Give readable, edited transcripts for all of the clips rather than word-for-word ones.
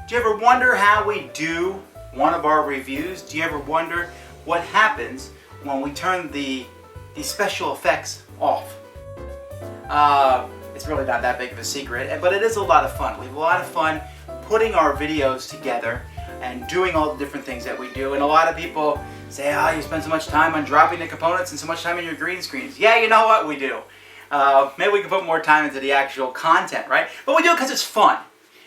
Do you ever wonder how we do one of our reviews? Do you ever wonder what happens when we turn the special effects off? It's really not that big of a secret, but it is a lot of fun. We have a lot of fun putting our videos together and doing all the different things that we do. And a lot of people say, oh, you spend so much time on dropping the components and so much time in your green screens. Yeah, you know what? We do. Maybe we can put more time into the actual content, right? But we do it because it's fun.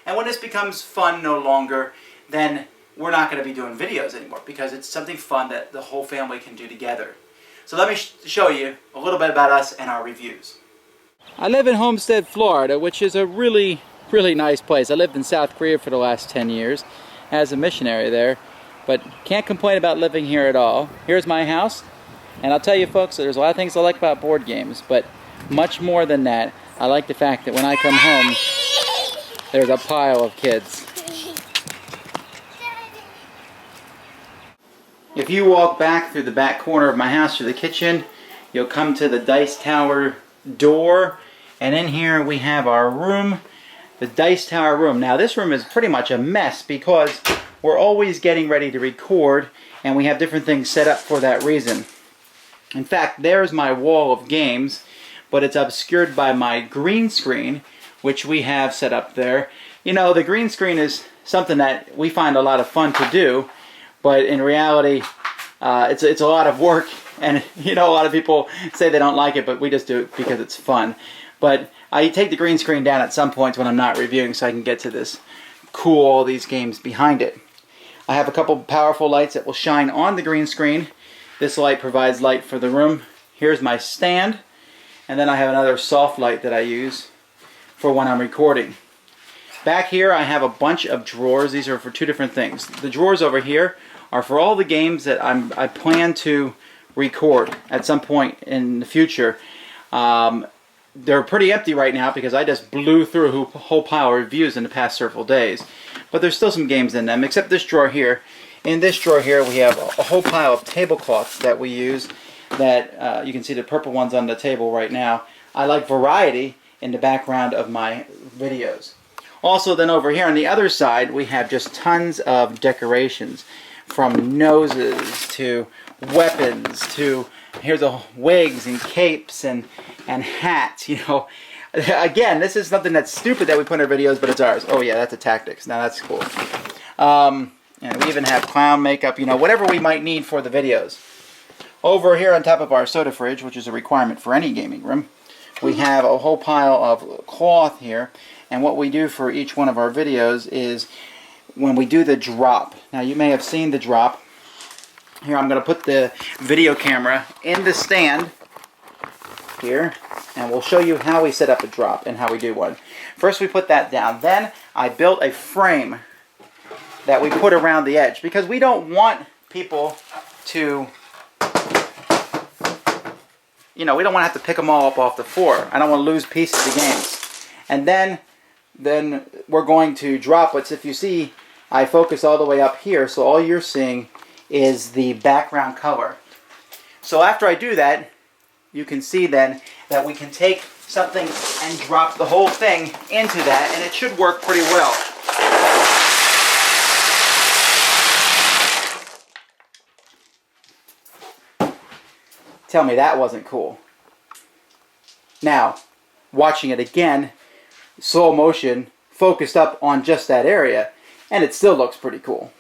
And when this becomes fun no longer, then we're not going to be doing videos anymore because it's something fun that the whole family can do together. So let me show you a little bit about us and our reviews. I live in Homestead, Florida, which is a really nice place. I lived in South Korea for the last 10 years as a missionary there, but can't complain about living here at all. Here's my house, and I'll tell you folks, there's a lot of things I like about board games, but much more than that, I like the fact that when I come home, there's a pile of kids. If you walk back through the back corner of my house to the kitchen, you'll come to the Dice Tower door, and in here we have our room, the Dice Tower room. Now this room is pretty much a mess because we're always getting ready to record, and we have different things set up for that reason. In fact, there's my wall of games, but it's obscured by my green screen, which we have set up there. You know, the green screen is something that we find a lot of fun to do, but in reality, it's a lot of work, and you know, a lot of people say they don't like it, but we just do it because it's fun. But I take the green screen down at some points when I'm not reviewing so I can get to this cool, all these games behind it. I have a couple powerful lights that will shine on the green screen. This light provides light for the room. Here's my stand, and then I have another soft light that I use for when I'm recording. Back here I have a bunch of drawers. These are for two different things. The drawers over here are for all the games that I plan to record at some point in the future. They're pretty empty right now because I just blew through a whole pile of reviews in the past several days. But there's still some games in them, except this drawer here. In this drawer here we have a whole pile of tablecloths that we use that you can see the purple ones on the table right now. I like variety in the background of my videos. Also then over here on the other side we have just tons of decorations, from noses to weapons to here's wigs and capes and hats. You know, again, this is something that's stupid that we put in our videos, but it's ours. Oh yeah, that's a Tactics. Now that's cool. And we even have clown makeup, you know, whatever we might need for the videos. Over here on top of our soda fridge, which is a requirement for any gaming room, we have a whole pile of cloth here. And what we do for each one of our videos is when we do the drop. Now you may have seen the drop. Here I'm going to put the video camera in the stand here, and we'll show you how we set up a drop and how we do one. First we put that down. Then I built a frame that we put around the edge because we don't want people to, you know, we don't want to have to pick them all up off the floor. I don't want to lose pieces of games. And then we're going to drop it. If you see, I focus all the way up here, so all you're seeing is the background color. So after I do that, you can see then that we can take something and drop the whole thing into that, and it should work pretty well. Tell me that wasn't cool. Now, watching it again, slow motion, focused up on just that area, and it still looks pretty cool.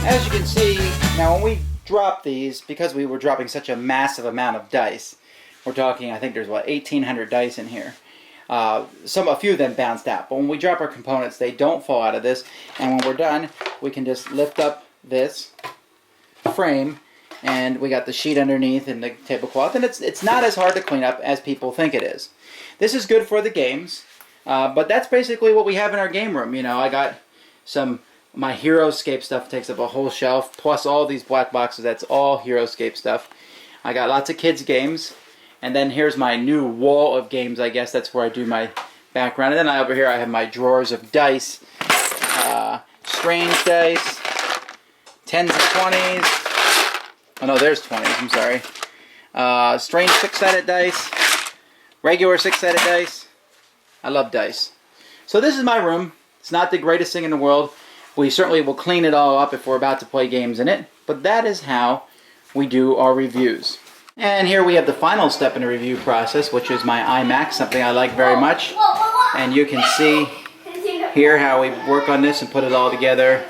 As you can see, now when we drop these, because we were dropping such a massive amount of dice, we're talking, I think there's what, 1,800 dice in here. A few of them bounced out, but when we drop our components, they don't fall out of this, and when we're done, we can just lift up this frame, and we got the sheet underneath and the tablecloth, and it's not as hard to clean up as people think it is. This is good for the games, but that's basically what we have in our game room. You know, I got my HeroScape stuff takes up a whole shelf, plus all these black boxes, that's all HeroScape stuff. I got lots of kids games, and then here's my new wall of games, I guess that's where I do my background. And then over here I have my drawers of dice, strange dice, 10s and 20s. Oh no, there's 20s, I'm sorry. Strange 6-sided dice, regular 6-sided dice. I love dice. So this is my room. It's not the greatest thing in the world. We certainly will clean it all up if we're about to play games in it. But that is how we do our reviews. And here we have the final step in the review process, which is my iMac, something I like very much. And you can see here how we work on this and put it all together.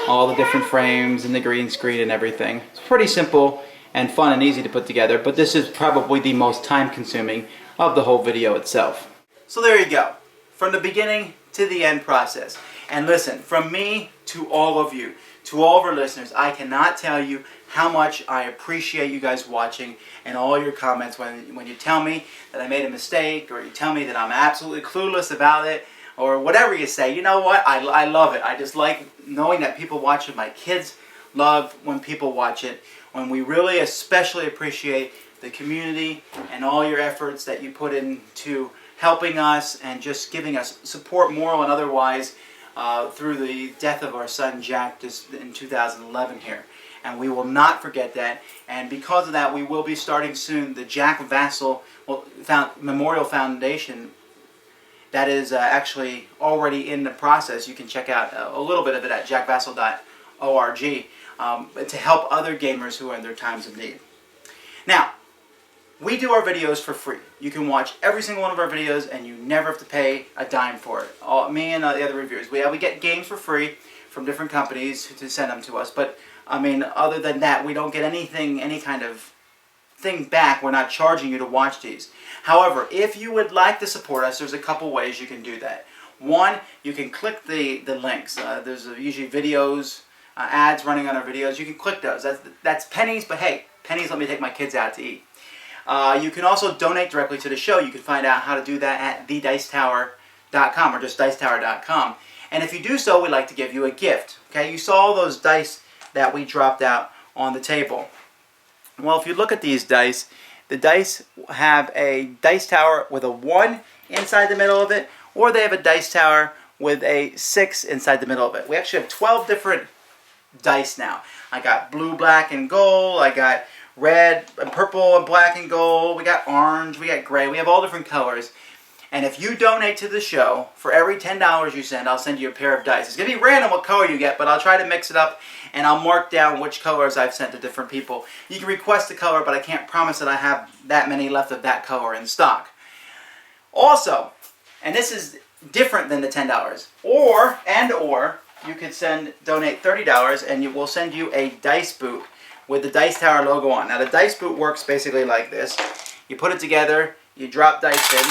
All the different frames and the green screen and everything. It's pretty simple and fun and easy to put together, but this is probably the most time consuming of the whole video itself. So there you go. From the beginning to the end process. And listen, from me to all of you, to all of our listeners, I cannot tell you how much I appreciate you guys watching and all your comments when you tell me that I made a mistake, or you tell me that I'm absolutely clueless about it, or whatever you say. You know what? I love it. I just like knowing that people watch it. My kids love when people watch it. When we really especially appreciate the community and all your efforts that you put into helping us and just giving us support, moral and otherwise, through the death of our son Jack just in 2011 here. And we will not forget that. And because of that, we will be starting soon the Jack Vasel Memorial Foundation. That is actually already in the process. You can check out a little bit of it at jackvasel.org to help other gamers who are in their times of need. Now, we do our videos for free. You can watch every single one of our videos and you never have to pay a dime for it. Me and the other reviewers, we get games for free from different companies to send them to us. But, I mean, other than that, we don't get anything, any kind of thing back. We're not charging you to watch these. However, if you would like to support us, there's a couple ways you can do that. One, you can click the links. There's usually videos, ads running on our videos. You can click those. That's pennies, but hey, pennies let me take my kids out to eat. You can also donate directly to the show. You can find out how to do that at thedicetower.com or just dicetower.com. And if you do so, we'd like to give you a gift. Okay, you saw all those dice that we dropped out on the table. Well, if you look at these dice, the dice have a dice tower with a 1 inside the middle of it, or they have a dice tower with a 6 inside the middle of it. We actually have 12 different dice now. I got blue, black, and gold. I got red and purple and black and gold. We got orange. We got gray. We have all different colors. And if you donate to the show, for every $10 you send, I'll send you a pair of dice. It's going to be random what color you get, but I'll try to mix it up, and I'll mark down which colors I've sent to different people. You can request a color, but I can't promise that I have that many left of that color in stock. Also, and this is different than the $10, or you could donate $30, and we'll send you a dice boot with the Dice Tower logo on. Now, the dice boot works basically like this. You put it together, you drop dice in,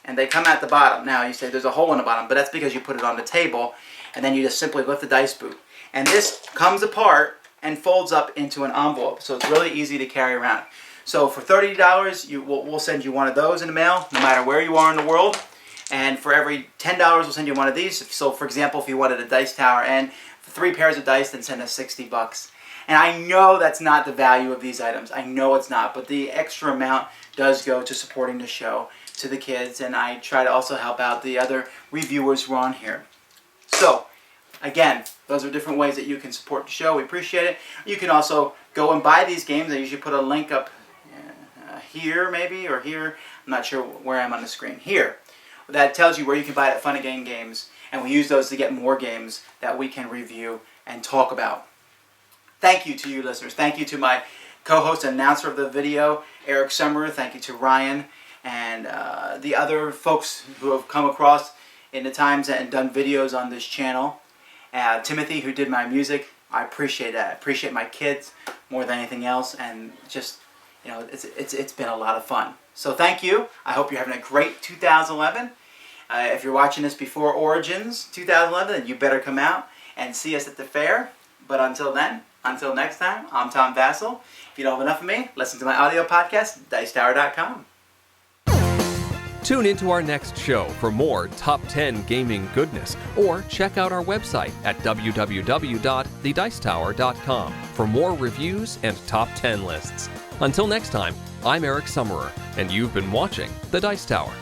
and they come at the bottom. Now, you say there's a hole in the bottom, but that's because you put it on the table, and then you just simply lift the dice boot. And this comes apart and folds up into an envelope, so it's really easy to carry around. So for $30, we'll send you one of those in the mail, no matter where you are in the world. And for every $10, we'll send you one of these. So, for example, if you wanted a dice tower and 3 pairs of dice, then send us $60. And I know that's not the value of these items. I know it's not, but the extra amount does go to supporting the show, to the kids, and I try to also help out the other reviewers who are on here. So, again, those are different ways that you can support the show. We appreciate it. You can also go and buy these games. I usually put a link up here, maybe, or here. I'm not sure where I'm on the screen. Here. That tells you where you can buy it at Fun Again Games, and we use those to get more games that we can review and talk about. Thank you to you listeners. Thank you to my co-host and announcer of the video, Eric Summerer. Thank you to Ryan and the other folks who have come across in the times and done videos on this channel. Timothy, who did my music. I appreciate that. I appreciate my kids more than anything else, and just, you know, it's been a lot of fun. So thank you. I hope you're having a great 2011. If you're watching this before Origins 2011, then you better come out and see us at the fair. But until then, until next time, I'm Tom Vasel. If you don't have enough of me, listen to my audio podcast, dicetower.com. Tune into our next show for more Top 10 gaming goodness, or check out our website at www.thedicetower.com for more reviews and Top 10 lists. Until next time, I'm Eric Summerer, and you've been watching The Dice Tower.